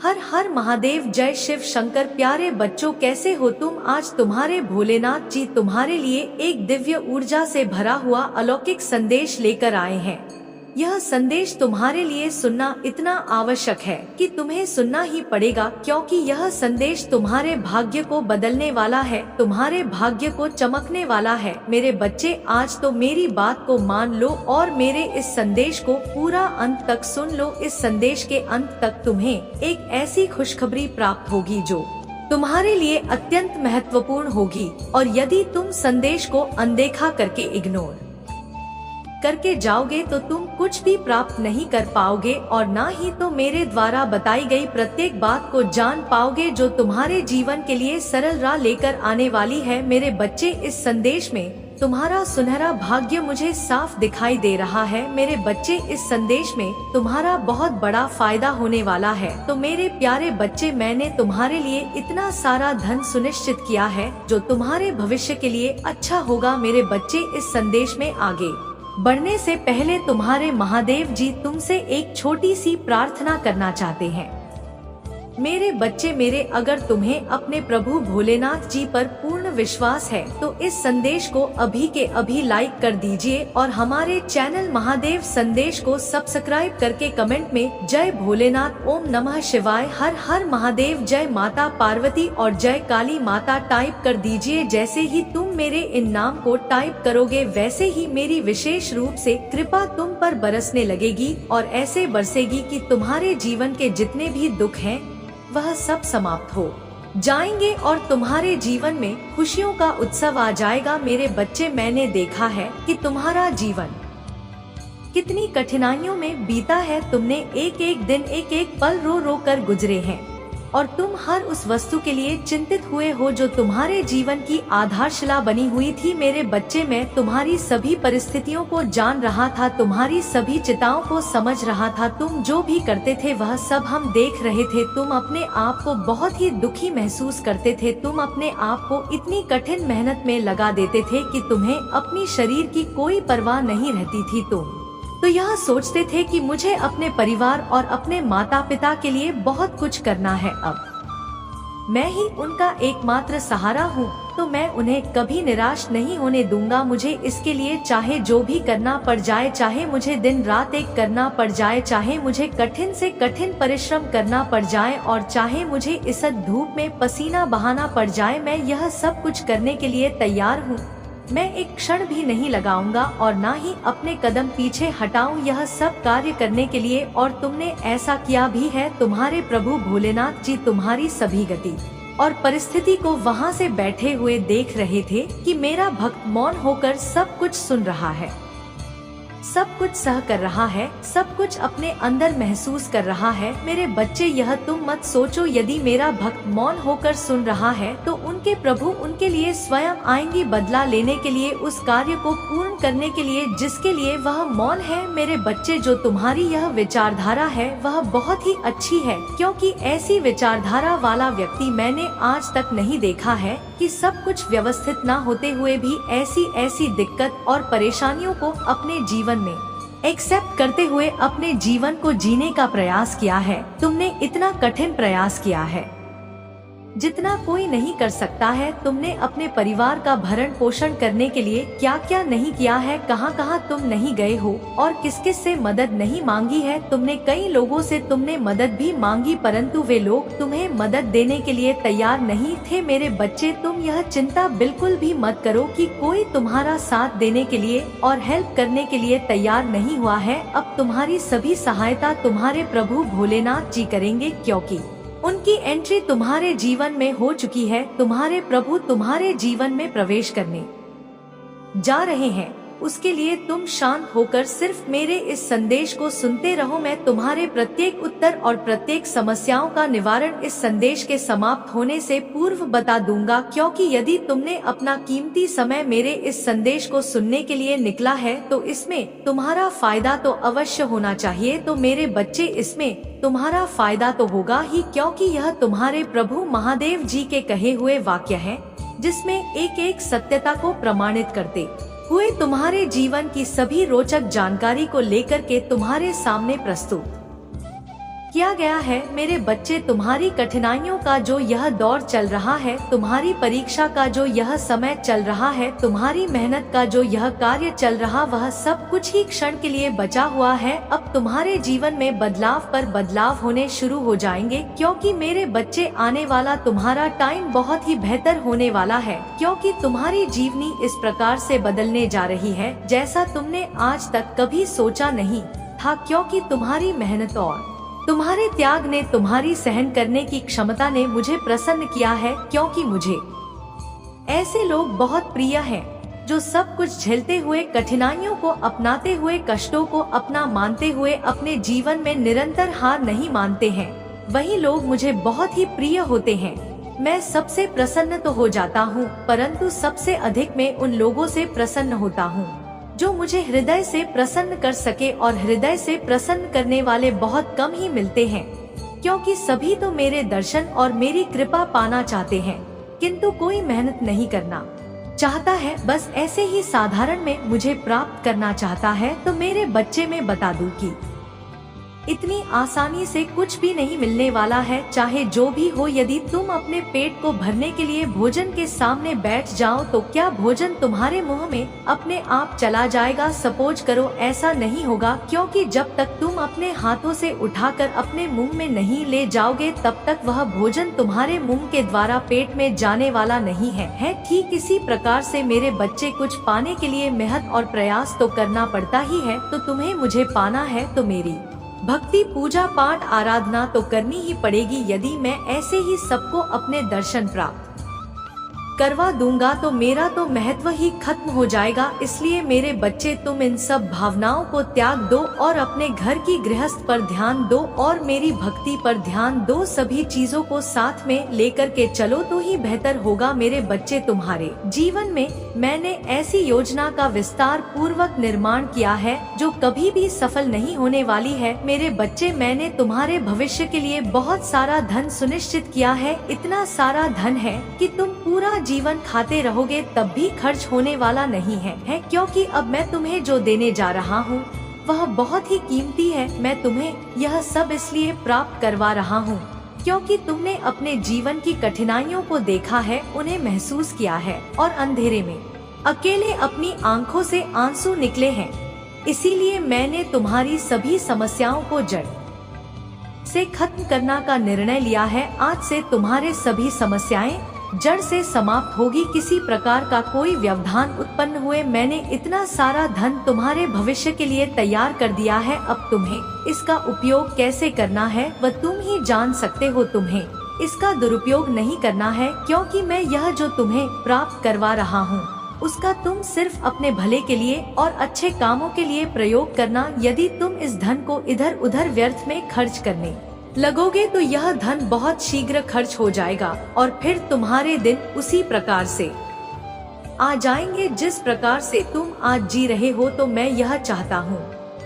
हर हर महादेव, जय शिव शंकर। प्यारे बच्चों, कैसे हो तुम? आज तुम्हारे भोलेनाथ जी तुम्हारे लिए एक दिव्य ऊर्जा से भरा हुआ अलौकिक संदेश लेकर आए हैं। यह संदेश तुम्हारे लिए सुनना इतना आवश्यक है कि तुम्हें सुनना ही पड़ेगा, क्योंकि यह संदेश तुम्हारे भाग्य को बदलने वाला है, तुम्हारे भाग्य को चमकने वाला है। मेरे बच्चे, आज तो मेरी बात को मान लो और मेरे इस संदेश को पूरा अंत तक सुन लो। इस संदेश के अंत तक तुम्हें एक ऐसी खुशखबरी प्राप्त होगी जो तुम्हारे लिए अत्यंत महत्वपूर्ण होगी, और यदि तुम संदेश को अनदेखा करके, इग्नोर करके जाओगे तो तुम कुछ भी प्राप्त नहीं कर पाओगे, और ना ही तो मेरे द्वारा बताई गई प्रत्येक बात को जान पाओगे जो तुम्हारे जीवन के लिए सरल राह लेकर आने वाली है। मेरे बच्चे, इस संदेश में तुम्हारा सुनहरा भाग्य मुझे साफ दिखाई दे रहा है। मेरे बच्चे, इस संदेश में तुम्हारा बहुत बड़ा फायदा होने वाला है। तो मेरे प्यारे बच्चे, मैंने तुम्हारे लिए इतना सारा धन सुनिश्चित किया है जो तुम्हारे भविष्य के लिए अच्छा होगा। मेरे बच्चे, इस संदेश में आगे बढ़ने से पहले तुम्हारे महादेव जी तुमसे एक छोटी सी प्रार्थना करना चाहते हैं। मेरे बच्चे मेरे, अगर तुम्हें अपने प्रभु भोलेनाथ जी पर पूर्ण विश्वास है तो इस संदेश को अभी के अभी लाइक कर दीजिए, और हमारे चैनल महादेव संदेश को सब्सक्राइब करके कमेंट में जय भोलेनाथ, ओम नमः शिवाय, हर हर महादेव, जय माता पार्वती और जय काली माता टाइप कर दीजिए। जैसे ही तुम मेरे इन नाम को टाइप करोगे, वैसे ही मेरी विशेष रूप से कृपा तुम पर बरसने लगेगी, और ऐसे बरसेगी कि तुम्हारे जीवन के जितने भी दुख हैं वह सब समाप्त हो जाएंगे और तुम्हारे जीवन में खुशियों का उत्सव आ जाएगा। मेरे बच्चे, मैंने देखा है कि तुम्हारा जीवन कितनी कठिनाइयों में बीता है। तुमने एक एक दिन, एक एक पल रो रो कर गुजरे हैं, और तुम हर उस वस्तु के लिए चिंतित हुए हो जो तुम्हारे जीवन की आधारशिला बनी हुई थी। मेरे बच्चे, मैं तुम्हारी सभी परिस्थितियों को जान रहा था, तुम्हारी सभी चिंताओं को समझ रहा था। तुम जो भी करते थे वह सब हम देख रहे थे। तुम अपने आप को बहुत ही दुखी महसूस करते थे, तुम अपने आप को इतनी कठिन मेहनत में लगा देते थे कि तुम्हें अपनी शरीर की कोई परवाह नहीं रहती थी। तुम तो यह सोचते थे कि मुझे अपने परिवार और अपने माता पिता के लिए बहुत कुछ करना है, अब मैं ही उनका एकमात्र सहारा हूँ, तो मैं उन्हें कभी निराश नहीं होने दूंगा। मुझे इसके लिए चाहे जो भी करना पड़ जाए, चाहे मुझे दिन रात एक करना पड़ जाए, चाहे मुझे कठिन से कठिन परिश्रम करना पड़ जाए, और चाहे मुझे इस धूप में पसीना बहाना पड़ जाए, मैं यह सब कुछ करने के लिए तैयार हूँ। मैं एक क्षण भी नहीं लगाऊंगा और ना ही अपने कदम पीछे हटाऊं यह सब कार्य करने के लिए, और तुमने ऐसा किया भी है। तुम्हारे प्रभु भोलेनाथ जी तुम्हारी सभी गति और परिस्थिति को वहां से बैठे हुए देख रहे थे कि मेरा भक्त मौन होकर सब कुछ सुन रहा है, सब कुछ सह कर रहा है, सब कुछ अपने अंदर महसूस कर रहा है। मेरे बच्चे, यह तुम मत सोचो, यदि मेरा भक्त मौन होकर सुन रहा है तो उनके प्रभु उनके लिए स्वयं आएंगी बदला लेने के लिए, उस कार्य को पूर्ण करने के लिए जिसके लिए वह मौन है। मेरे बच्चे, जो तुम्हारी यह विचारधारा है वह बहुत ही अच्छी है, क्योंकि ऐसी विचारधारा वाला व्यक्ति मैंने आज तक नहीं देखा है कि सब कुछ व्यवस्थित न होते हुए भी ऐसी ऐसी दिक्कत और परेशानियों को अपने जीवन में एक्सेप्ट करते हुए अपने जीवन को जीने का प्रयास किया है। तुमने इतना कठिन प्रयास किया है जितना कोई नहीं कर सकता है। तुमने अपने परिवार का भरण पोषण करने के लिए क्या क्या नहीं किया है, कहां कहां तुम नहीं गए हो और किस किस से मदद नहीं मांगी है। तुमने कई लोगों से तुमने मदद भी मांगी, परंतु वे लोग तुम्हें मदद देने के लिए तैयार नहीं थे। मेरे बच्चे, तुम यह चिंता बिल्कुल भी मत करो कि कोई तुम्हारा साथ देने के लिए और हेल्प करने के लिए तैयार नहीं हुआ है। अब तुम्हारी सभी सहायता तुम्हारे प्रभु भोलेनाथ जी करेंगे, क्योंकि उनकी एंट्री तुम्हारे जीवन में हो चुकी है। तुम्हारे प्रभु तुम्हारे जीवन में प्रवेश करने जा रहे हैं। उसके लिए तुम शांत होकर सिर्फ मेरे इस संदेश को सुनते रहो। मैं तुम्हारे प्रत्येक उत्तर और प्रत्येक समस्याओं का निवारण इस संदेश के समाप्त होने से पूर्व बता दूंगा, क्योंकि यदि तुमने अपना कीमती समय मेरे इस संदेश को सुनने के लिए निकला है तो इसमें तुम्हारा फायदा तो अवश्य होना चाहिए। तो मेरे बच्चे, इसमें तुम्हारा फायदा तो होगा ही, क्योंकि यह तुम्हारे प्रभु महादेव जी के कहे हुए वाक्य हैं, जिसमें एक एक सत्यता को प्रमाणित करते हुए तुम्हारे जीवन की सभी रोचक जानकारी को लेकर के तुम्हारे सामने प्रस्तुत किया गया है। मेरे बच्चे, तुम्हारी कठिनाइयों का जो यह दौर चल रहा है, तुम्हारी परीक्षा का जो यह समय चल रहा है, तुम्हारी मेहनत का जो यह कार्य चल रहा, वह सब कुछ ही क्षण के लिए बचा हुआ है। अब तुम्हारे जीवन में बदलाव पर बदलाव होने शुरू हो जाएंगे, क्योंकि मेरे बच्चे आने वाला तुम्हारा टाइम बहुत ही बेहतर होने वाला है, क्योंकि तुम्हारी जीवनी इस प्रकार से बदलने जा रही है जैसा तुमने आज तक कभी सोचा नहीं था, क्योंकि तुम्हारी मेहनत और तुम्हारे त्याग ने, तुम्हारी सहन करने की क्षमता ने मुझे प्रसन्न किया है, क्योंकि मुझे ऐसे लोग बहुत प्रिय हैं जो सब कुछ झेलते हुए, कठिनाइयों को अपनाते हुए, कष्टों को अपना मानते हुए अपने जीवन में निरंतर हार नहीं मानते हैं। वही लोग मुझे बहुत ही प्रिय होते हैं। मैं सबसे प्रसन्न तो हो जाता हूँ, परंतु सबसे अधिक मैं उन लोगों से प्रसन्न होता हूँ जो मुझे हृदय से प्रसन्न कर सके, और हृदय से प्रसन्न करने वाले बहुत कम ही मिलते हैं, क्योंकि सभी तो मेरे दर्शन और मेरी कृपा पाना चाहते हैं, किंतु कोई मेहनत नहीं करना चाहता है, बस ऐसे ही साधारण में मुझे प्राप्त करना चाहता है। तो मेरे बच्चे, में बता दूं कि इतनी आसानी से कुछ भी नहीं मिलने वाला है, चाहे जो भी हो। यदि तुम अपने पेट को भरने के लिए भोजन के सामने बैठ जाओ तो क्या भोजन तुम्हारे मुंह में अपने आप चला जाएगा? सपोज करो ऐसा नहीं होगा, क्योंकि जब तक तुम अपने हाथों से उठाकर अपने मुंह में नहीं ले जाओगे, तब तक वह भोजन तुम्हारे मुंह के द्वारा पेट में जाने वाला नहीं है। ठीक इसी प्रकार से मेरे बच्चे, कुछ पाने के लिए मेहनत और प्रयास तो करना पड़ता ही है। तो तुम्हें मुझे पाना है तो मेरी भक्ति, पूजा पाठ, आराधना तो करनी ही पड़ेगी। यदि मैं ऐसे ही सबको अपने दर्शन प्राप्त करवा दूंगा तो मेरा तो महत्व ही खत्म हो जाएगा। इसलिए मेरे बच्चे, तुम इन सब भावनाओं को त्याग दो और अपने घर की गृहस्थ पर ध्यान दो और मेरी भक्ति पर ध्यान दो। सभी चीजों को साथ में लेकर के चलो तो ही बेहतर होगा। मेरे बच्चे, तुम्हारे जीवन में मैंने ऐसी योजना का विस्तार पूर्वक निर्माण किया है जो कभी भी सफल नहीं होने वाली है। मेरे बच्चे, मैंने तुम्हारे भविष्य के लिए बहुत सारा धन सुनिश्चित किया है। इतना सारा धन है कि तुम पूरा जीवन खाते रहोगे तब भी खर्च होने वाला नहीं है, क्योंकि अब मैं तुम्हें जो देने जा रहा हूँ वह बहुत ही कीमती है। मैं तुम्हें यह सब इसलिए प्राप्त करवा रहा हूँ क्योंकि तुमने अपने जीवन की कठिनाइयों को देखा है, उन्हें महसूस किया है और अंधेरे में अकेले अपनी आंखों से आंसू निकले हैं। इसीलिए मैंने तुम्हारी सभी समस्याओं को जड़ से खत्म करना का निर्णय लिया है। आज से तुम्हारे सभी समस्याएं जड़ से समाप्त होगी। किसी प्रकार का कोई व्यवधान उत्पन्न हुए, मैंने इतना सारा धन तुम्हारे भविष्य के लिए तैयार कर दिया है। अब तुम्हें इसका उपयोग कैसे करना है वह तुम ही जान सकते हो। तुम्हें इसका दुरुपयोग नहीं करना है, क्योंकि मैं यह जो तुम्हें प्राप्त करवा रहा हूँ उसका तुम सिर्फ अपने भले के लिए और अच्छे कामों के लिए प्रयोग करना। यदि तुम इस धन को इधर उधर व्यर्थ में खर्च करने लगोगे तो यह धन बहुत शीघ्र खर्च हो जाएगा और फिर तुम्हारे दिन उसी प्रकार से आ जाएंगे जिस प्रकार से तुम आज जी रहे हो। तो मैं यह चाहता हूँ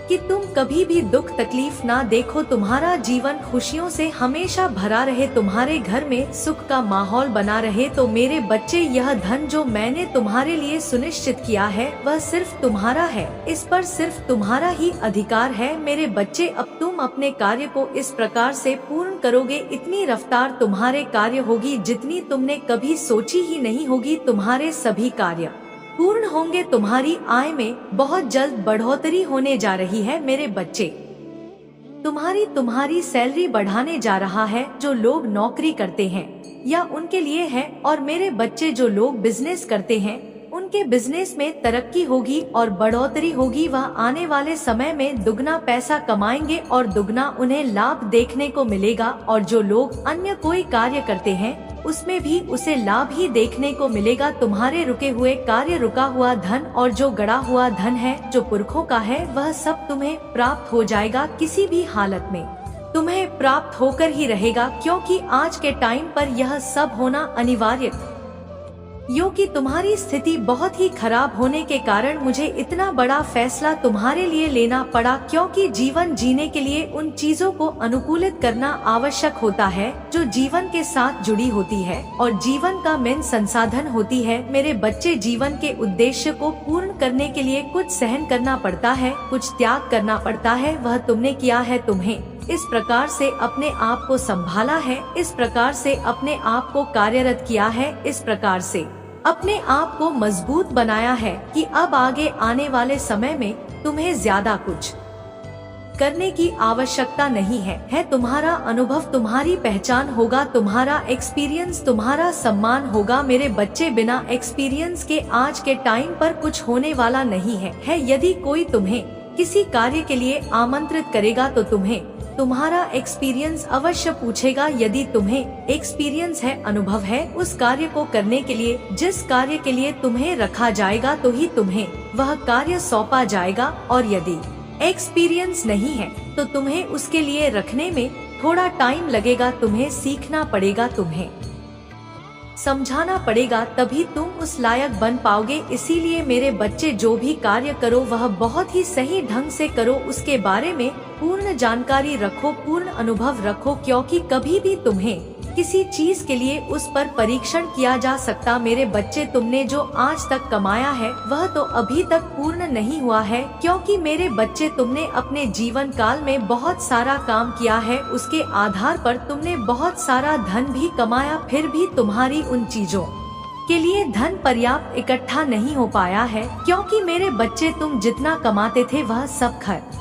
कि तुम कभी भी दुख तकलीफ ना देखो, तुम्हारा जीवन खुशियों से हमेशा भरा रहे, तुम्हारे घर में सुख का माहौल बना रहे। तो मेरे बच्चे, यह धन जो मैंने तुम्हारे लिए सुनिश्चित किया है वह सिर्फ तुम्हारा है, इस पर सिर्फ तुम्हारा ही अधिकार है। मेरे बच्चे, अब तुम अपने कार्य को इस प्रकार से पूर्ण करोगे, इतनी रफ्तार तुम्हारे कार्य होगी जितनी तुमने कभी सोची ही नहीं होगी। तुम्हारे सभी कार्य पूर्ण होंगे, तुम्हारी आय में बहुत जल्द बढ़ोतरी होने जा रही है। मेरे बच्चे, तुम्हारी सैलरी बढ़ाने जा रहा है। जो लोग नौकरी करते हैं या उनके लिए है, और मेरे बच्चे जो लोग बिजनेस करते हैं उनके बिजनेस में तरक्की होगी और बढ़ोतरी होगी। वह आने वाले समय में दुगना पैसा कमाएंगे और दुगना उन्हें लाभ देखने को मिलेगा। और जो लोग अन्य कोई कार्य करते हैं उसमें भी उसे लाभ ही देखने को मिलेगा। तुम्हारे रुके हुए कार्य, रुका हुआ धन और जो गड़ा हुआ धन है जो पुरखों का है, वह सब तुम्हें प्राप्त हो जाएगा। किसी भी हालत में तुम्हें प्राप्त होकर ही रहेगा, क्योंकि आज के टाइम पर यह सब होना अनिवार्य, क्योंकि तुम्हारी स्थिति बहुत ही खराब होने के कारण मुझे इतना बड़ा फैसला तुम्हारे लिए लेना पड़ा। क्योंकि जीवन जीने के लिए उन चीजों को अनुकूलित करना आवश्यक होता है जो जीवन के साथ जुड़ी होती है और जीवन का मेन संसाधन होती है। मेरे बच्चे, जीवन के उद्देश्य को पूर्ण करने के लिए कुछ सहन करना पड़ता है, कुछ त्याग करना पड़ता है। वह तुमने किया है। तुम्हें इस प्रकार से अपने आप को संभाला है, इस प्रकार से अपने आप को कार्यरत किया है, इस प्रकार से अपने आप को मजबूत बनाया है कि अब आगे आने वाले समय में तुम्हें ज्यादा कुछ करने की आवश्यकता नहीं है तुम्हारा अनुभव तुम्हारी पहचान होगा, तुम्हारा एक्सपीरियंस तुम्हारा सम्मान होगा। मेरे बच्चे, बिना एक्सपीरियंस के आज के टाइम पर कुछ होने वाला नहीं है। यदि कोई तुम्हें किसी कार्य के लिए आमंत्रित करेगा तो तुम्हें तुम्हारा एक्सपीरियंस अवश्य पूछेगा। यदि तुम्हें एक्सपीरियंस है, अनुभव है उस कार्य को करने के लिए, जिस कार्य के लिए तुम्हें रखा जाएगा तो ही तुम्हें वह कार्य सौंपा जाएगा, और यदि एक्सपीरियंस नहीं है तो तुम्हें उसके लिए रखने में थोड़ा टाइम लगेगा। तुम्हें सीखना पड़ेगा, तुम्हें समझाना पड़ेगा, तभी तुम उस लायक बन पाओगे। इसीलिए मेरे बच्चे, जो भी कार्य करो वह बहुत ही सही ढंग से करो, उसके बारे में पूर्ण जानकारी रखो, पूर्ण अनुभव रखो, क्योंकि कभी भी तुम्हें किसी चीज के लिए उस पर परीक्षण किया जा सकता। मेरे बच्चे, तुमने जो आज तक कमाया है वह तो अभी तक पूर्ण नहीं हुआ है, क्योंकि मेरे बच्चे तुमने अपने जीवन काल में बहुत सारा काम किया है, उसके आधार पर तुमने बहुत सारा धन भी कमाया, फिर भी तुम्हारी उन चीजों के लिए धन पर्याप्त इकट्ठा नहीं हो पाया है, क्योंकि मेरे बच्चे तुम जितना कमाते थे वह सब खर्च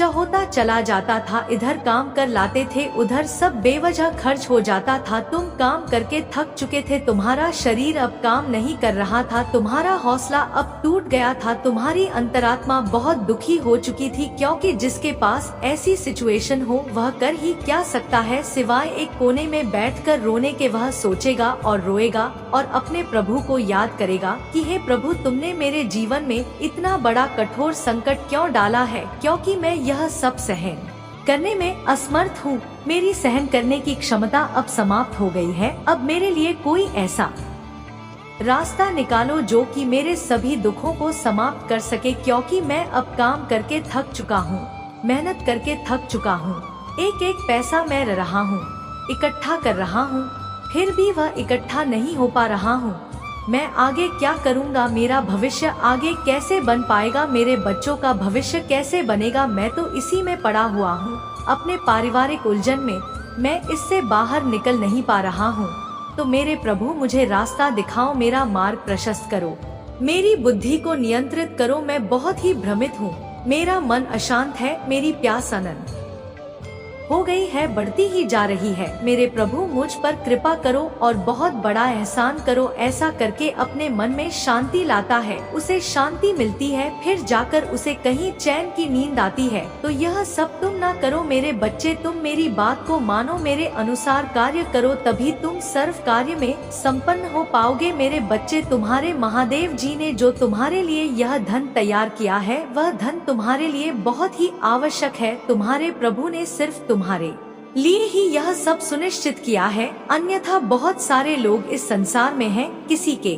होता चला जाता था। इधर काम कर लाते थे, उधर सब बेवजह खर्च हो जाता था। तुम काम करके थक चुके थे, तुम्हारा शरीर अब काम नहीं कर रहा था, तुम्हारा हौसला अब टूट गया था, तुम्हारी अंतरात्मा बहुत दुखी हो चुकी थी, क्योंकि जिसके पास ऐसी सिचुएशन हो वह कर ही क्या सकता है सिवाय एक कोने में बैठकर रोने के। वह सोचेगा और रोएगा और अपने प्रभु को याद करेगा कि हे प्रभु, तुमने मेरे जीवन में इतना बड़ा कठोर संकट क्यों डाला है, क्योंकि मैं यह सब सहन करने में असमर्थ हूँ। मेरी सहन करने की क्षमता अब समाप्त हो गई है। अब मेरे लिए कोई ऐसा रास्ता निकालो जो कि मेरे सभी दुखों को समाप्त कर सके, क्योंकि मैं अब काम करके थक चुका हूँ, मेहनत करके थक चुका हूँ। एक एक पैसा मैं रहा हूँ, इकट्ठा कर रहा हूँ, फिर भी वह इकट्ठा नहीं हो पा रहा हूँ। मैं आगे क्या करूँगा? मेरा भविष्य आगे कैसे बन पाएगा? मेरे बच्चों का भविष्य कैसे बनेगा? मैं तो इसी में पड़ा हुआ हूँ, अपने पारिवारिक उलझन में। मैं इससे बाहर निकल नहीं पा रहा हूँ। तो मेरे प्रभु, मुझे रास्ता दिखाओ, मेरा मार्ग प्रशस्त करो, मेरी बुद्धि को नियंत्रित करो। मैं बहुत ही भ्रमित हूँ, मेरा मन अशांत है, मेरी प्यास अनंत हो गई है, बढ़ती ही जा रही है। मेरे प्रभु, मुझ पर कृपा करो और बहुत बड़ा एहसान करो। ऐसा करके अपने मन में शांति लाता है, उसे शांति मिलती है, फिर जाकर उसे कहीं चैन की नींद आती है। तो यह सब तुम ना करो मेरे बच्चे, तुम मेरी बात को मानो, मेरे अनुसार कार्य करो, तभी तुम सर्व कार्य में संपन्न हो पाओगे। मेरे बच्चे, तुम्हारे महादेव जी ने जो तुम्हारे लिए यह धन तैयार किया है वह धन तुम्हारे लिए बहुत ही आवश्यक है। तुम्हारे प्रभु ने सिर्फ तुम्हारे लिए ही यह सब सुनिश्चित किया है, अन्यथा बहुत सारे लोग इस संसार में हैं, किसी के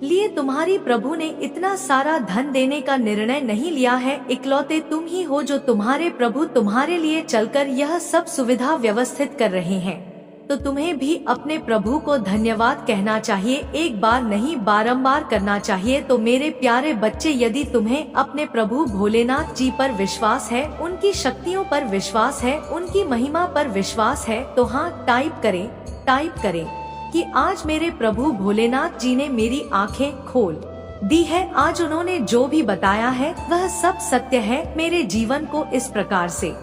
लिए तुम्हारी प्रभु ने इतना सारा धन देने का निर्णय नहीं लिया है। इकलौते तुम ही हो जो तुम्हारे प्रभु तुम्हारे लिए चलकर यह सब सुविधा व्यवस्थित कर रहे हैं। तो तुम्हें भी अपने प्रभु को धन्यवाद कहना चाहिए, एक बार नहीं बारंबार करना चाहिए। तो मेरे प्यारे बच्चे, यदि तुम्हें अपने प्रभु भोलेनाथ जी पर विश्वास है, उनकी शक्तियों पर विश्वास है, उनकी महिमा पर विश्वास है, तो हाँ टाइप करें कि आज मेरे प्रभु भोलेनाथ जी ने मेरी आंखें खोल दी है। आज उन्होंने जो भी बताया है वह सब सत्य है। मेरे जीवन को इस प्रकार से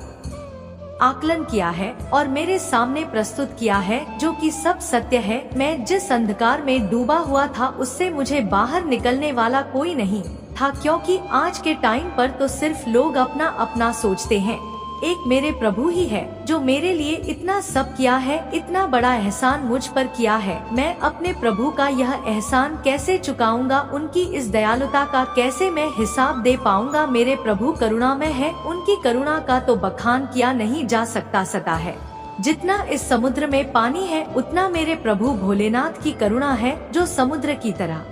आकलन किया है और मेरे सामने प्रस्तुत किया है, जो कि सब सत्य है। मैं जिस अंधकार में डूबा हुआ था उससे मुझे बाहर निकलने वाला कोई नहीं था, क्योंकि आज के टाइम पर तो सिर्फ लोग अपना अपना सोचते हैं। एक मेरे प्रभु ही है जो मेरे लिए इतना सब किया है, इतना बड़ा एहसान मुझ पर किया है। मैं अपने प्रभु का यह एहसान कैसे चुकाऊंगा? उनकी इस दयालुता का कैसे मैं हिसाब दे पाऊंगा? मेरे प्रभु करुणामय है, उनकी करुणा का तो बखान किया नहीं जा सकता। सता है जितना इस समुद्र में पानी है, उतना मेरे प्रभु भोलेनाथ की करुणा है, जो समुद्र की तरह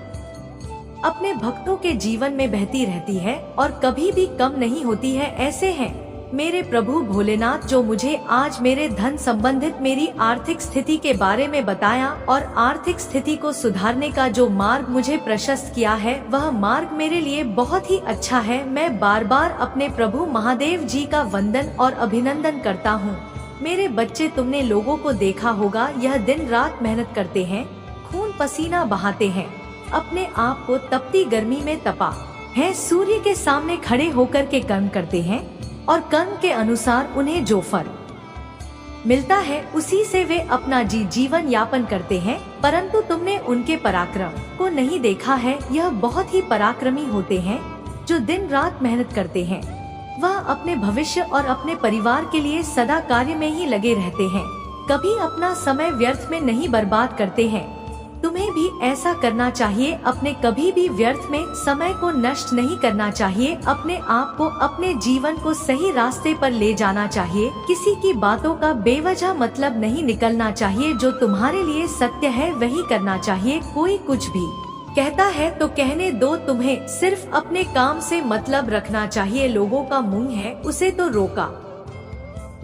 अपने भक्तों के जीवन में बहती रहती है और कभी भी कम नहीं होती है। ऐसे हैं मेरे प्रभु भोलेनाथ, जो मुझे आज मेरे धन संबंधित मेरी आर्थिक स्थिति के बारे में बताया और आर्थिक स्थिति को सुधारने का जो मार्ग मुझे प्रशस्त किया है, वह मार्ग मेरे लिए बहुत ही अच्छा है। मैं बार बार अपने प्रभु महादेव जी का वंदन और अभिनंदन करता हूँ। मेरे बच्चे, तुमने लोगों को देखा होगा, यह दिन रात मेहनत करते हैं, खून पसीना बहाते हैं, अपने आप को तपती गर्मी में तपा है, सूर्य के सामने खड़े होकर के कर्म करते हैं और कर्म के अनुसार उन्हें जो फल मिलता है उसी से वे अपना जीवन यापन करते हैं। परंतु तुमने उनके पराक्रम को नहीं देखा है। यह बहुत ही पराक्रमी होते हैं जो दिन रात मेहनत करते हैं। वह अपने भविष्य और अपने परिवार के लिए सदा कार्य में ही लगे रहते हैं, कभी अपना समय व्यर्थ में नहीं बर्बाद करते हैं। तुम्हें भी ऐसा करना चाहिए। अपने कभी भी व्यर्थ में समय को नष्ट नहीं करना चाहिए। अपने आप को, अपने जीवन को सही रास्ते पर ले जाना चाहिए। किसी की बातों का बेवजह मतलब नहीं निकलना चाहिए। जो तुम्हारे लिए सत्य है वही करना चाहिए। कोई कुछ भी कहता है तो कहने दो, तुम्हें सिर्फ अपने काम से मतलब रखना चाहिए। लोगों का मुंह है, उसे तो रोका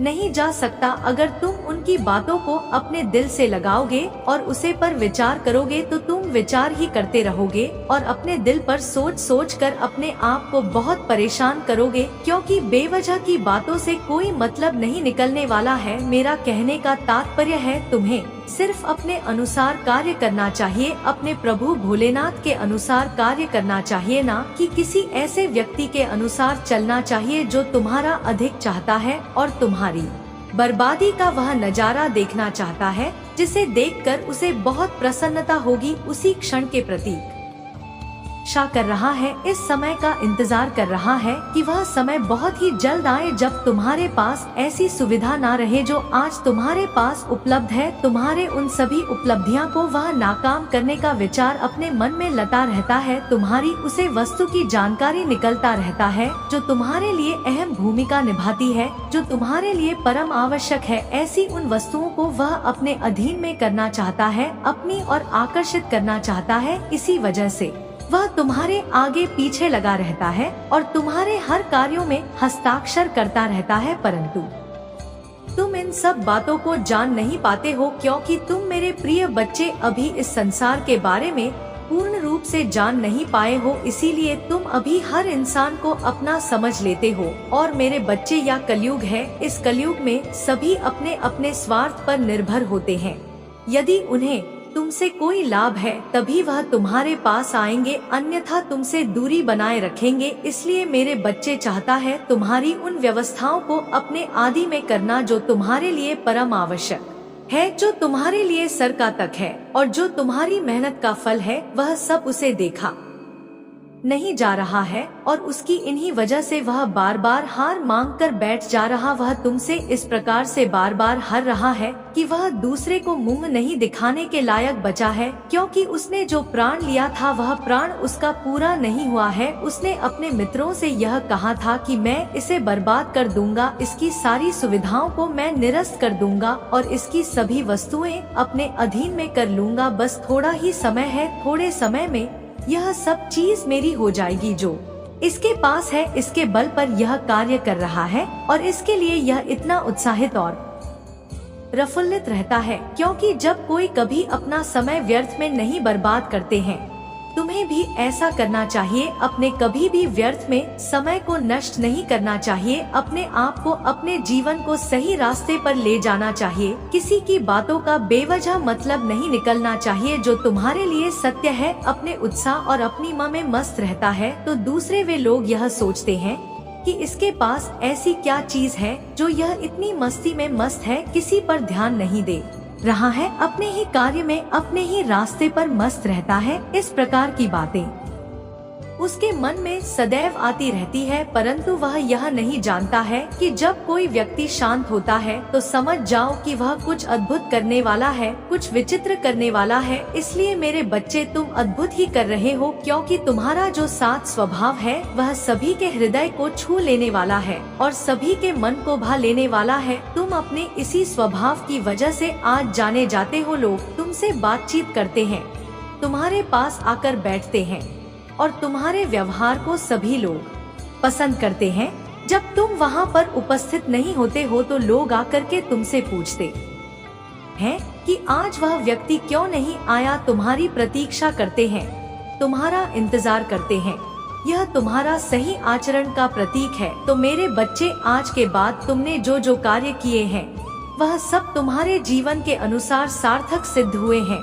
नहीं जा सकता। अगर तुम उनकी बातों को अपने दिल से लगाओगे और उसे पर विचार करोगे तो तुम विचार ही करते रहोगे और अपने दिल पर सोच सोच कर अपने आप को बहुत परेशान करोगे, क्योंकि बेवजह की बातों से कोई मतलब नहीं निकलने वाला है। मेरा कहने का तात्पर्य है, तुम्हें सिर्फ अपने अनुसार कार्य करना चाहिए, अपने प्रभु भोलेनाथ के अनुसार कार्य करना चाहिए, ना कि किसी ऐसे व्यक्ति के अनुसार चलना चाहिए जो तुम्हारा अधिक चाहता है और तुम्हारी बर्बादी का वह नजारा देखना चाहता है, जिसे देखकर उसे बहुत प्रसन्नता होगी। उसी क्षण के प्रति आशा कर रहा है, इस समय का इंतजार कर रहा है कि वह समय बहुत ही जल्द आए जब तुम्हारे पास ऐसी सुविधा ना रहे जो आज तुम्हारे पास उपलब्ध है। तुम्हारे उन सभी उपलब्धियां को वह नाकाम करने का विचार अपने मन में लता रहता है। तुम्हारी उसे वस्तु की जानकारी निकलता रहता है जो तुम्हारे लिए अहम भूमिका निभाती है, जो तुम्हारे लिए परम आवश्यक है। ऐसी उन वस्तुओं को वह अपने अधीन में करना चाहता है, अपनी और आकर्षित करना चाहता है। इसी वजह से वह तुम्हारे आगे पीछे लगा रहता है और तुम्हारे हर कार्यों में हस्ताक्षर करता रहता है, परंतु तुम इन सब बातों को जान नहीं पाते हो, क्योंकि तुम मेरे प्रिय बच्चे अभी इस संसार के बारे में पूर्ण रूप से जान नहीं पाए हो। इसीलिए तुम अभी हर इंसान को अपना समझ लेते हो। और मेरे बच्चे, यह कलयुग है। इस कलयुग में सभी अपने अपने स्वार्थ पर निर्भर होते हैं। यदि उन्हें तुमसे कोई लाभ है तभी वह तुम्हारे पास आएंगे, अन्यथा तुमसे दूरी बनाए रखेंगे। इसलिए मेरे बच्चे, चाहता है तुम्हारी उन व्यवस्थाओं को अपने आदि में करना जो तुम्हारे लिए परम आवश्यक है, जो तुम्हारे लिए सर का तक है और जो तुम्हारी मेहनत का फल है। वह सब उसे देखा नहीं जा रहा है और उसकी इन्हीं वजह से वह बार बार हार मांग कर बैठ जा रहा। वह तुमसे इस प्रकार से बार बार हार रहा है कि वह दूसरे को मुंह नहीं दिखाने के लायक बचा है, क्योंकि उसने जो प्राण लिया था वह प्राण उसका पूरा नहीं हुआ है। उसने अपने मित्रों से यह कहा था कि मैं इसे बर्बाद कर दूंगा, इसकी सारी सुविधाओं को मैं निरस्त कर दूंगा और इसकी सभी वस्तुएं अपने अधीन में कर लूंगा। बस थोड़ा ही समय है, थोड़े समय में यह सब चीज मेरी हो जाएगी। जो इसके पास है, इसके बल पर यह कार्य कर रहा है और इसके लिए यह इतना उत्साहित और प्रफुल्लित रहता है, क्योंकि जब कोई कभी अपना समय व्यर्थ में नहीं बर्बाद करते हैं, तुम्हें भी ऐसा करना चाहिए। अपने कभी भी व्यर्थ में समय को नष्ट नहीं करना चाहिए। अपने आप को, अपने जीवन को सही रास्ते पर ले जाना चाहिए। किसी की बातों का बेवजह मतलब नहीं निकलना चाहिए। जो तुम्हारे लिए सत्य है, अपने उत्साह और अपनी माँ में मस्त रहता है, तो दूसरे वे लोग यह सोचते हैं कि इसके पास ऐसी क्या चीज है जो यह इतनी मस्ती में मस्त है, किसी पर ध्यान नहीं दे रहा है, अपने ही कार्य में, अपने ही रास्ते पर मस्त रहता है। इस प्रकार की बातें उसके मन में सदैव आती रहती है, परंतु वह यह नहीं जानता है कि जब कोई व्यक्ति शांत होता है तो समझ जाओ कि वह कुछ अद्भुत करने वाला है, कुछ विचित्र करने वाला है। इसलिए मेरे बच्चे, तुम अद्भुत ही कर रहे हो, क्योंकि तुम्हारा जो सात स्वभाव है वह सभी के हृदय को छू लेने वाला है और सभी के मन को भा लेने वाला है। तुम अपने इसी स्वभाव की वजह से आज जाने जाते हो। लोग तुमसे बातचीत करते हैं, तुम्हारे पास आकर बैठते हैं और तुम्हारे व्यवहार को सभी लोग पसंद करते हैं। जब तुम वहाँ पर उपस्थित नहीं होते हो तो लोग आकर के तुमसे पूछते हैं कि आज वह व्यक्ति क्यों नहीं आया। तुम्हारी प्रतीक्षा करते हैं, तुम्हारा इंतजार करते हैं। यह तुम्हारा सही आचरण का प्रतीक है। तो मेरे बच्चे, आज के बाद तुमने जो जो कार्य किए हैं वह सब तुम्हारे जीवन के अनुसार सार्थक सिद्ध हुए हैं,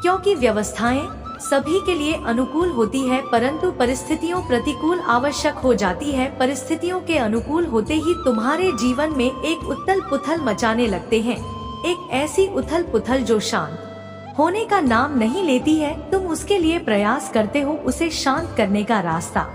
क्योंकि व्यवस्थाएं सभी के लिए अनुकूल होती है, परंतु परिस्थितियों प्रतिकूल आवश्यक हो जाती है। परिस्थितियों के अनुकूल होते ही तुम्हारे जीवन में एक उथल पुथल मचाने लगते हैं, एक ऐसी उथल पुथल जो शांत होने का नाम नहीं लेती है। तुम उसके लिए प्रयास करते हो, उसे शांत करने का रास्ता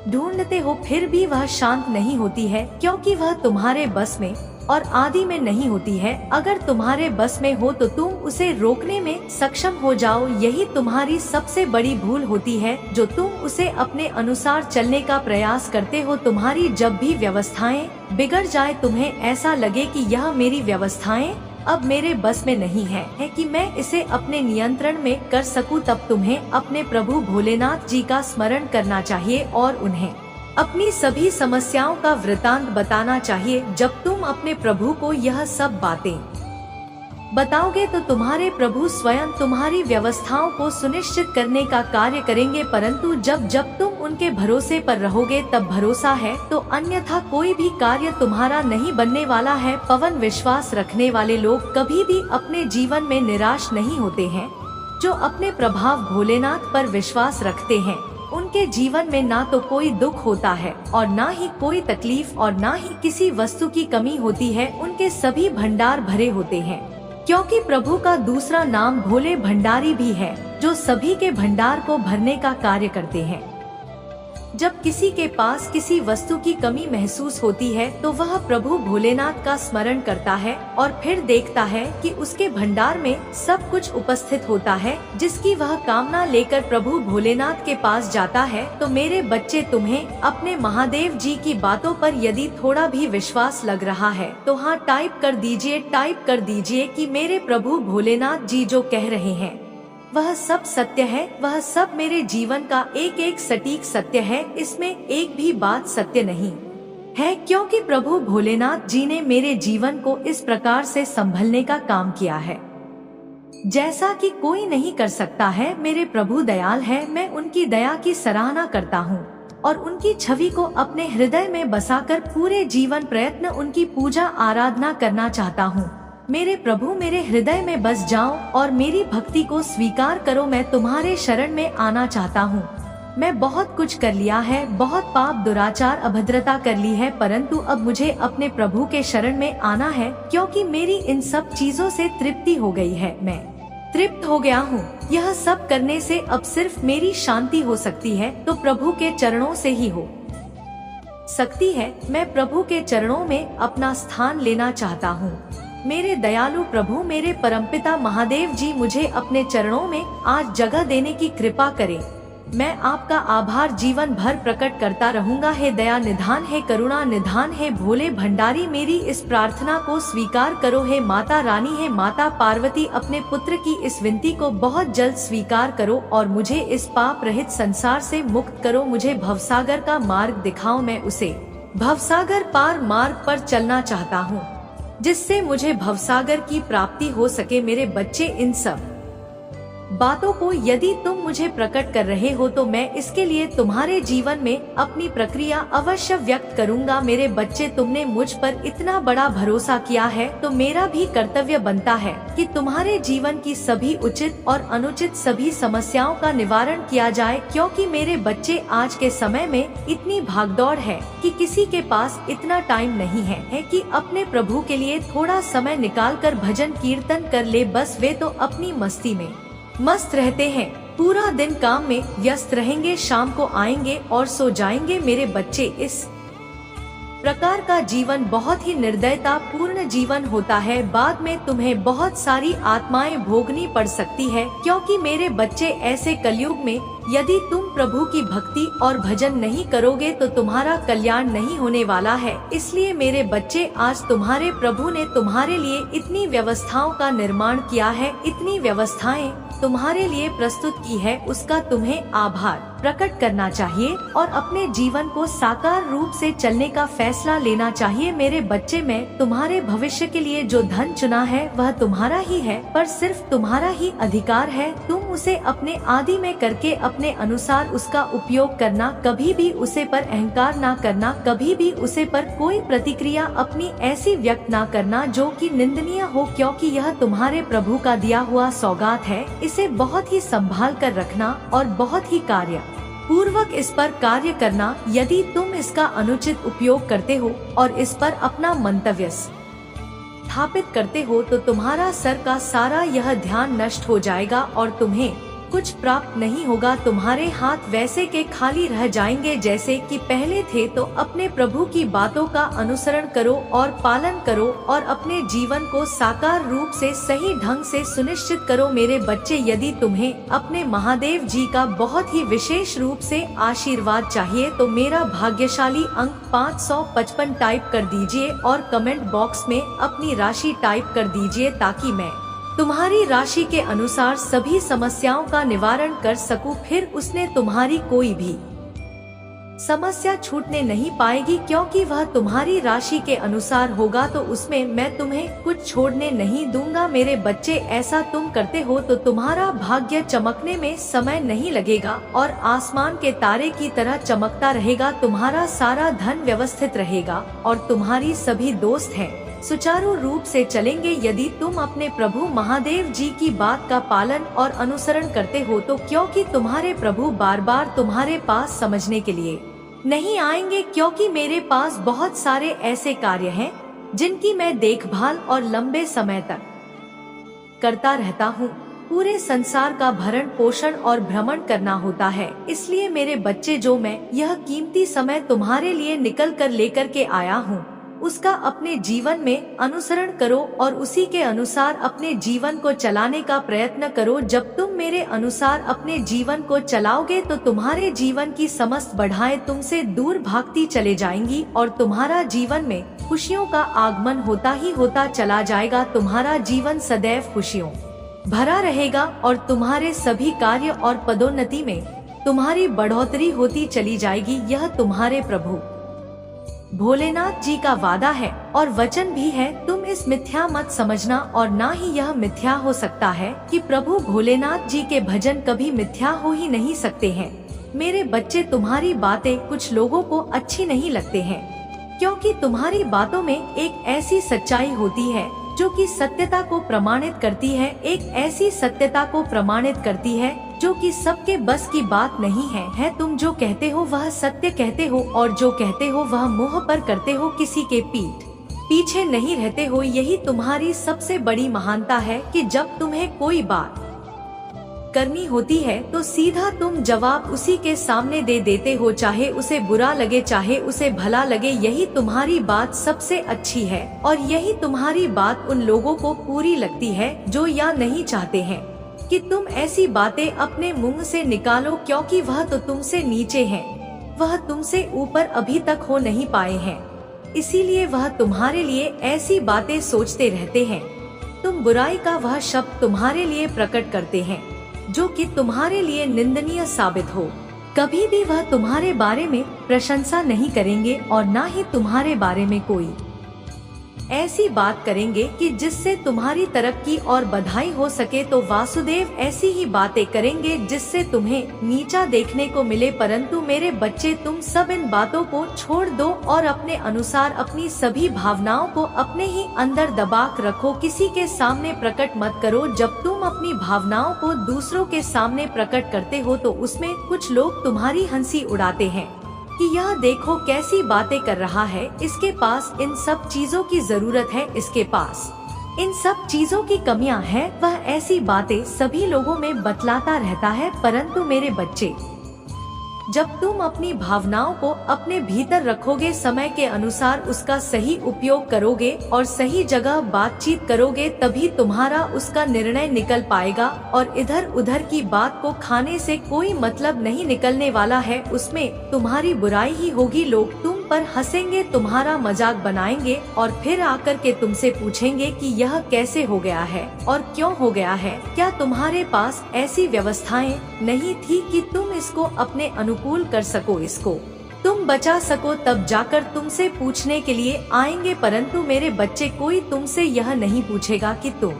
ढूंढते हो, फिर भी वह शांत नहीं होती है, क्योंकि वह तुम्हारे बस में और आदि में नहीं होती है। अगर तुम्हारे बस में हो तो तुम उसे रोकने में सक्षम हो जाओ। यही तुम्हारी सबसे बड़ी भूल होती है, जो तुम उसे अपने अनुसार चलने का प्रयास करते हो। तुम्हारी जब भी व्यवस्थाएं बिगड़ जाए, तुम्हें ऐसा लगे कि यह मेरी व्यवस्थाएं अब मेरे बस में नहीं है कि मैं इसे अपने नियंत्रण में कर सकूं, तब तुम्हें अपने प्रभु भोलेनाथ जी का स्मरण करना चाहिए और उन्हें अपनी सभी समस्याओं का वृतांत बताना चाहिए। जब तुम अपने प्रभु को यह सब बातें बताओगे तो तुम्हारे प्रभु स्वयं तुम्हारी व्यवस्थाओं को सुनिश्चित करने का कार्य करेंगे। परंतु जब तुम उनके भरोसे पर रहोगे, तब भरोसा है तो अन्यथा कोई भी कार्य तुम्हारा नहीं बनने वाला है। पवन विश्वास रखने वाले लोग कभी भी अपने जीवन में निराश नहीं होते हैं। जो अपने प्रभाव भोलेनाथ पर विश्वास रखते हैं, उनके जीवन में ना तो कोई दुख होता है और ना ही कोई तकलीफ और ना ही किसी वस्तु की कमी होती है। उनके सभी भंडार भरे होते हैं, क्योंकि प्रभु का दूसरा नाम भोले भंडारी भी है, जो सभी के भंडार को भरने का कार्य करते हैं। जब किसी के पास किसी वस्तु की कमी महसूस होती है तो वह प्रभु भोलेनाथ का स्मरण करता है और फिर देखता है कि उसके भंडार में सब कुछ उपस्थित होता है, जिसकी वह कामना लेकर प्रभु भोलेनाथ के पास जाता है। तो मेरे बच्चे, तुम्हें अपने महादेव जी की बातों पर यदि थोड़ा भी विश्वास लग रहा है तो हाँ, टाइप कर दीजिए कि मेरे प्रभु भोलेनाथ जी जो कह रहे हैं वह सब सत्य है। वह सब मेरे जीवन का एक एक सटीक सत्य है, इसमें एक भी बात सत्य नहीं है, क्योंकि प्रभु भोलेनाथ जी ने मेरे जीवन को इस प्रकार से संभलने का काम किया है जैसा कि कोई नहीं कर सकता है। मेरे प्रभु दयाल है, मैं उनकी दया की सराहना करता हूँ और उनकी छवि को अपने हृदय में बसाकर पूरे जीवन प्रयत्न उनकी पूजा आराधना करना चाहता हूँ। मेरे प्रभु, मेरे हृदय में बस जाओ और मेरी भक्ति को स्वीकार करो। मैं तुम्हारे शरण में आना चाहता हूँ। मैं बहुत कुछ कर लिया है, बहुत पाप दुराचार अभद्रता कर ली है, परंतु अब मुझे अपने प्रभु के शरण में आना है, क्योंकि मेरी इन सब चीजों से तृप्ति हो गई है। मैं तृप्त हो गया हूँ। यह सब करने से अब सिर्फ मेरी शांति हो सकती है, तो प्रभु के चरणों से ही हो सकती है। मैं प्रभु के चरणों में अपना स्थान लेना चाहता हूँ। मेरे दयालु प्रभु, मेरे परमपिता महादेव जी, मुझे अपने चरणों में आज जगह देने की कृपा करें। मैं आपका आभार जीवन भर प्रकट करता रहूंगा। हे दया निधान, हे करुणा निधान, हे भोले भंडारी, मेरी इस प्रार्थना को स्वीकार करो। हे माता रानी, हे माता पार्वती, अपने पुत्र की इस विनती को बहुत जल्द स्वीकार करो और मुझे इस पाप रहित संसार से मुक्त करो। मुझे भवसागर का मार्ग दिखाओ। मैं उसे भवसागर पार मार्ग पर चलना चाहता हूँ, जिससे मुझे भवसागर की प्राप्ति हो सके। मेरे बच्चे, इन सब बातों को यदि तुम मुझे प्रकट कर रहे हो तो मैं इसके लिए तुम्हारे जीवन में अपनी प्रक्रिया अवश्य व्यक्त करूंगा। मेरे बच्चे, तुमने मुझ पर इतना बड़ा भरोसा किया है, तो मेरा भी कर्तव्य बनता है कि तुम्हारे जीवन की सभी उचित और अनुचित सभी समस्याओं का निवारण किया जाए, क्योंकि मेरे बच्चे, आज के समय में इतनी भागदौड़ है कि किसी के पास इतना टाइम नहीं है कि अपने प्रभु के लिए थोड़ा समय निकालकर भजन कीर्तन कर ले। बस वे तो अपनी मस्ती में मस्त रहते हैं, पूरा दिन काम में व्यस्त रहेंगे, शाम को आएंगे और सो जाएंगे। मेरे बच्चे, इस प्रकार का जीवन बहुत ही निर्दयता पूर्ण जीवन होता है। बाद में तुम्हें बहुत सारी आत्माएं भोगनी पड़ सकती है, क्योंकि मेरे बच्चे, ऐसे कलयुग में यदि तुम प्रभु की भक्ति और भजन नहीं करोगे तो तुम्हारा कल्याण नहीं होने वाला है। इसलिए मेरे बच्चे, आज तुम्हारे प्रभु ने तुम्हारे लिए इतनी व्यवस्थाओं का निर्माण किया है, इतनी व्यवस्थाएं तुम्हारे लिए प्रस्तुत की है, उसका तुम्हें आभार प्रकट करना चाहिए और अपने जीवन को साकार रूप से चलने का फैसला लेना चाहिए। मेरे बच्चे, मैं तुम्हारे भविष्य के लिए जो धन चुना है वह तुम्हारा ही है, पर सिर्फ तुम्हारा ही अधिकार है। तुम उसे अपने आदि में करके अपने अनुसार उसका उपयोग करना, कभी भी उसे पर अहंकार ना करना, कभी भी उसे पर कोई प्रतिक्रिया अपनी ऐसी व्यक्त ना करना जो कि निंदनीय हो, क्योंकि यह तुम्हारे प्रभु का दिया हुआ सौगात है। इसे बहुत ही संभाल कर रखना और बहुत ही कार्य पूर्वक इस पर कार्य करना। यदि तुम इसका अनुचित उपयोग करते हो और इस पर अपना मंतव्य स्थापित करते हो तो तुम्हारा सर का सारा यह ध्यान नष्ट हो जाएगा और तुम्हें कुछ प्राप्त नहीं होगा। तुम्हारे हाथ वैसे के खाली रह जाएंगे जैसे कि पहले थे। तो अपने प्रभु की बातों का अनुसरण करो और पालन करो और अपने जीवन को साकार रूप से सही ढंग से सुनिश्चित करो। मेरे बच्चे, यदि तुम्हें अपने महादेव जी का बहुत ही विशेष रूप से आशीर्वाद चाहिए तो मेरा भाग्यशाली अंक 555 टाइप कर दीजिए और कमेंट बॉक्स में अपनी राशि टाइप कर दीजिए ताकि मैं तुम्हारी राशि के अनुसार सभी समस्याओं का निवारण कर सकूं। फिर उसने तुम्हारी कोई भी समस्या छूटने नहीं पाएगी, क्योंकि वह तुम्हारी राशि के अनुसार होगा, तो उसमें मैं तुम्हें कुछ छोड़ने नहीं दूंगा। मेरे बच्चे, ऐसा तुम करते हो तो तुम्हारा भाग्य चमकने में समय नहीं लगेगा और आसमान के तारे की तरह चमकता रहेगा। तुम्हारा सारा धन व्यवस्थित रहेगा और तुम्हारी सभी दोस्त हैं सुचारू रूप से चलेंगे। यदि तुम अपने प्रभु महादेव जी की बात का पालन और अनुसरण करते हो तो, क्योंकि तुम्हारे प्रभु बार बार तुम्हारे पास समझने के लिए नहीं आएंगे, क्योंकि मेरे पास बहुत सारे ऐसे कार्य हैं जिनकी मैं देखभाल और लंबे समय तक करता रहता हूँ। पूरे संसार का भरण पोषण और भ्रमण करना होता है। इसलिए मेरे बच्चे, जो मैं यह कीमती समय तुम्हारे लिए निकल कर लेकर के आया हूँ उसका अपने जीवन में अनुसरण करो और उसी के अनुसार अपने जीवन को चलाने का प्रयत्न करो। जब तुम मेरे अनुसार अपने जीवन को चलाओगे तो तुम्हारे जीवन की समस्त बाधाएं तुमसे दूर भागती चले जाएंगी और तुम्हारा जीवन में खुशियों का आगमन होता ही होता चला जाएगा। तुम्हारा जीवन सदैव खुशियों भरा रहेगा और तुम्हारे सभी कार्य और पदोन्नति में तुम्हारी बढ़ोतरी होती चली जाएगी। यह तुम्हारे प्रभु भोलेनाथ जी का वादा है और वचन भी है। तुम इस मिथ्या मत समझना और ना ही यह मिथ्या हो सकता है कि प्रभु भोलेनाथ जी के भजन कभी मिथ्या हो ही नहीं सकते हैं। मेरे बच्चे, तुम्हारी बातें कुछ लोगों को अच्छी नहीं लगते हैं, क्योंकि तुम्हारी बातों में एक ऐसी सच्चाई होती है जो कि सत्यता को प्रमाणित करती है, एक ऐसी सत्यता को प्रमाणित करती है जो कि सबके बस की बात नहीं है। तुम जो कहते हो वह सत्य कहते हो और जो कहते हो वह मुंह पर करते हो, किसी के पीठ पीछे नहीं रहते हो। यही तुम्हारी सबसे बड़ी महानता है कि जब तुम्हें कोई बात करनी होती है तो सीधा तुम जवाब उसी के सामने दे देते हो, चाहे उसे बुरा लगे चाहे उसे भला लगे। यही तुम्हारी बात सबसे अच्छी है और यही तुम्हारी बात उन लोगों को पूरी लगती है जो या नहीं चाहते हैं कि तुम ऐसी बातें अपने मुंह से निकालो, क्योंकि वह तो तुमसे नीचे हैं, वह तुमसे ऊपर अभी तक हो नहीं पाए हैं। इसीलिए वह तुम्हारे लिए ऐसी बातें सोचते रहते हैं। तुम बुराई का वह शब्द तुम्हारे लिए प्रकट करते हैं जो कि तुम्हारे लिए निंदनीय साबित हो। कभी भी वह तुम्हारे बारे में प्रशंसा नहीं करेंगे और ना ही तुम्हारे बारे में कोई ऐसी बात करेंगे कि जिससे तुम्हारी तरक्की और बधाई हो सके। तो वासुदेव ऐसी ही बातें करेंगे जिससे तुम्हें नीचा देखने को मिले। परंतु मेरे बच्चे, तुम सब इन बातों को छोड़ दो और अपने अनुसार अपनी सभी भावनाओं को अपने ही अंदर दबा कर रखो, किसी के सामने प्रकट मत करो। जब तुम अपनी भावनाओं को दूसरों के सामने प्रकट करते हो तो उसमें कुछ लोग तुम्हारी हंसी उड़ाते हैं कि यह देखो कैसी बातें कर रहा है, इसके पास इन सब चीजों की जरूरत है, इसके पास इन सब चीजों की कमियां हैं। वह ऐसी बातें सभी लोगों में बतलाता रहता है। परंतु मेरे बच्चे, जब तुम अपनी भावनाओं को अपने भीतर रखोगे, समय के अनुसार उसका सही उपयोग करोगे और सही जगह बातचीत करोगे, तभी तुम्हारा उसका निर्णय निकल पाएगा और इधर उधर की बात को खाने से कोई मतलब नहीं निकलने वाला है, उसमें तुम्हारी बुराई ही होगी। लोग तुम पर हंसेंगे, तुम्हारा मजाक बनाएंगे और फिर आकर के तुमसे पूछेंगे कि यह कैसे हो गया है और क्यों हो गया है। क्या तुम्हारे पास ऐसी व्यवस्थाएं नहीं थी कि तुम इसको अपने अनुकूल कर सको, इसको तुम बचा सको? तब जाकर तुमसे पूछने के लिए आएंगे। परंतु मेरे बच्चे, कोई तुमसे यह नहीं पूछेगा कि तुम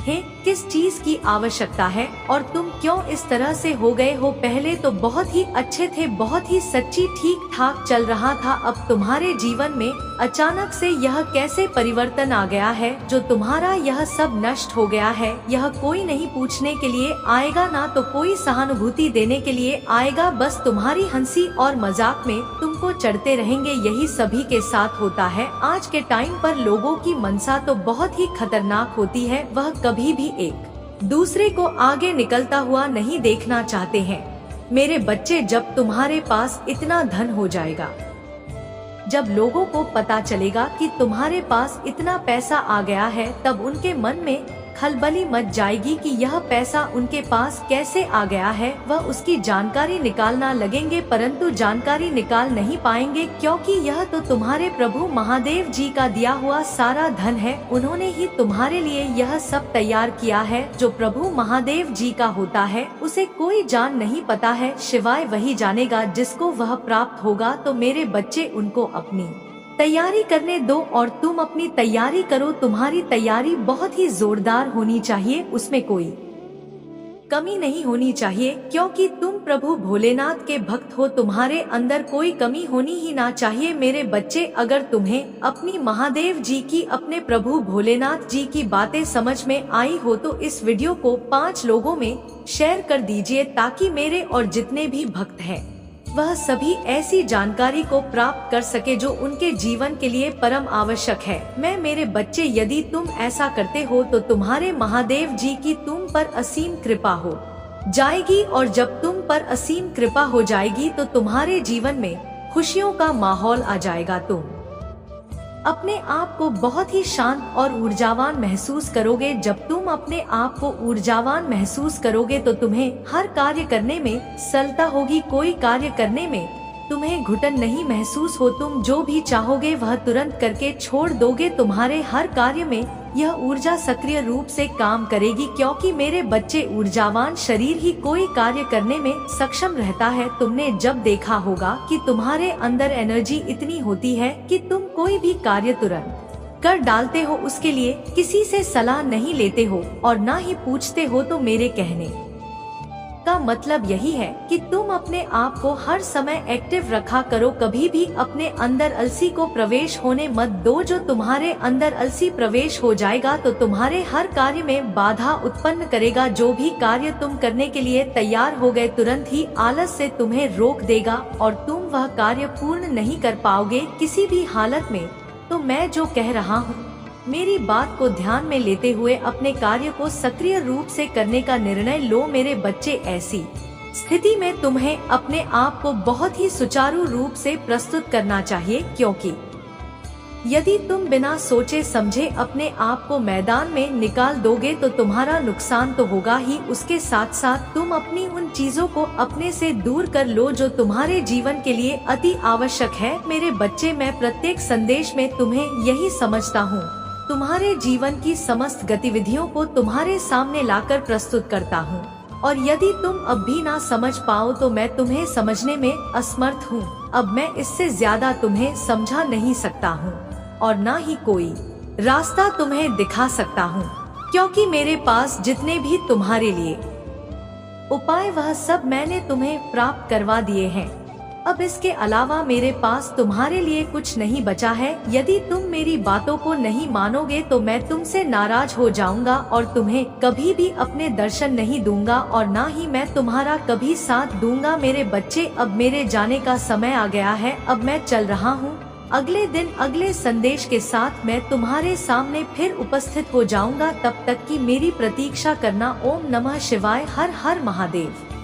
है किस चीज की आवश्यकता है और तुम क्यों इस तरह से हो गए हो। पहले तो बहुत ही अच्छे थे, बहुत ही सच्ची, ठीक ठाक चल रहा था। अब तुम्हारे जीवन में अचानक से यह कैसे परिवर्तन आ गया है जो तुम्हारा यह सब नष्ट हो गया है। यह कोई नहीं पूछने के लिए आएगा, ना तो कोई सहानुभूति देने के लिए आएगा। बस तुम्हारी हंसी और मजाक में तुमको चढ़ते रहेंगे। यही सभी के साथ होता है। आज के टाइम पर लोगों की मनसा तो बहुत ही खतरनाक होती है। वह कभी भी एक दूसरे को आगे निकलता हुआ नहीं देखना चाहते हैं। मेरे बच्चे, जब तुम्हारे पास इतना धन हो जाएगा, जब लोगों को पता चलेगा कि तुम्हारे पास इतना पैसा आ गया है, तब उनके मन में खलबली मच जाएगी कि यह पैसा उनके पास कैसे आ गया है। वह उसकी जानकारी निकालना लगेंगे, परंतु जानकारी निकाल नहीं पाएंगे, क्योंकि यह तो तुम्हारे प्रभु महादेव जी का दिया हुआ सारा धन है। उन्होंने ही तुम्हारे लिए यह सब तैयार किया है। जो प्रभु महादेव जी का होता है उसे कोई जान नहीं पता है, शिवाय वही जानेगा जिसको वह प्राप्त होगा। तो मेरे बच्चे, उनको अपनी तैयारी करने दो और तुम अपनी तैयारी करो। तुम्हारी तैयारी बहुत ही जोरदार होनी चाहिए, उसमें कोई कमी नहीं होनी चाहिए, क्योंकि तुम प्रभु भोलेनाथ के भक्त हो। तुम्हारे अंदर कोई कमी होनी ही ना चाहिए। मेरे बच्चे, अगर तुम्हें अपनी महादेव जी की, अपने प्रभु भोलेनाथ जी की बातें समझ में आई हो तो इस वीडियो को 5 लोगों में शेयर कर दीजिए, ताकि मेरे और जितने भी भक्त हैं वह सभी ऐसी जानकारी को प्राप्त कर सके जो उनके जीवन के लिए परम आवश्यक है। मैं मेरे बच्चे, यदि तुम ऐसा करते हो तो तुम्हारे महादेव जी की तुम पर असीम कृपा हो जाएगी, और जब तुम पर असीम कृपा हो जाएगी तो तुम्हारे जीवन में खुशियों का माहौल आ जाएगा। तुम अपने आप को बहुत ही शांत और ऊर्जावान महसूस करोगे। जब तुम अपने आप को ऊर्जावान महसूस करोगे तो तुम्हें हर कार्य करने में सरलता होगी। कोई कार्य करने में तुम्हें घुटन नहीं महसूस हो। तुम जो भी चाहोगे वह तुरंत करके छोड़ दोगे। तुम्हारे हर कार्य में यह ऊर्जा सक्रिय रूप से काम करेगी, क्योंकि मेरे बच्चे, ऊर्जावान शरीर ही कोई कार्य करने में सक्षम रहता है। तुमने जब देखा होगा कि तुम्हारे अंदर एनर्जी इतनी होती है कि तुम कोई भी कार्य तुरंत कर डालते हो, उसके लिए किसी से सलाह नहीं लेते हो और ना ही पूछते हो। तो मेरे कहने का मतलब यही है कि तुम अपने आप को हर समय एक्टिव रखा करो। कभी भी अपने अंदर अलसी को प्रवेश होने मत दो। जो तुम्हारे अंदर अलसी प्रवेश हो जाएगा तो तुम्हारे हर कार्य में बाधा उत्पन्न करेगा। जो भी कार्य तुम करने के लिए तैयार हो गए, तुरंत ही आलस से तुम्हें रोक देगा और तुम वह कार्य पूर्ण नहीं कर पाओगे किसी भी हालत में। तो मैं जो कह रहा हूँ, मेरी बात को ध्यान में लेते हुए अपने कार्य को सक्रिय रूप से करने का निर्णय लो। मेरे बच्चे, ऐसी स्थिति में तुम्हें अपने आप को बहुत ही सुचारू रूप से प्रस्तुत करना चाहिए, क्योंकि यदि तुम बिना सोचे समझे अपने आप को मैदान में निकाल दोगे तो तुम्हारा नुकसान तो होगा ही, उसके साथ साथ तुम अपनी उन चीजों को अपने से दूर कर लो जो तुम्हारे जीवन के लिए अति आवश्यक है। मेरे बच्चे, मैं प्रत्येक संदेश में तुम्हें यही समझता हूँ। तुम्हारे जीवन की समस्त गतिविधियों को तुम्हारे सामने लाकर प्रस्तुत करता हूँ, और यदि तुम अब भी ना समझ पाओ तो मैं तुम्हें समझने में असमर्थ हूँ। अब मैं इससे ज्यादा तुम्हें समझा नहीं सकता हूँ और ना ही कोई रास्ता तुम्हें दिखा सकता हूँ, क्योंकि मेरे पास जितने भी तुम्हारे लिए उपाय वह सब मैंने तुम्हें प्राप्त करवा दिए हैं। अब इसके अलावा मेरे पास तुम्हारे लिए कुछ नहीं बचा है। यदि तुम मेरी बातों को नहीं मानोगे तो मैं तुमसे नाराज हो जाऊंगा और तुम्हें कभी भी अपने दर्शन नहीं दूंगा और ना ही मैं तुम्हारा कभी साथ दूंगा। मेरे बच्चे, अब मेरे जाने का समय आ गया है। अब मैं चल रहा हूँ। अगले दिन अगले संदेश के साथ मैं तुम्हारे सामने फिर उपस्थित हो जाऊंगा। तब तक की मेरी प्रतीक्षा करना। ओम नमः शिवाय। हर हर महादेव।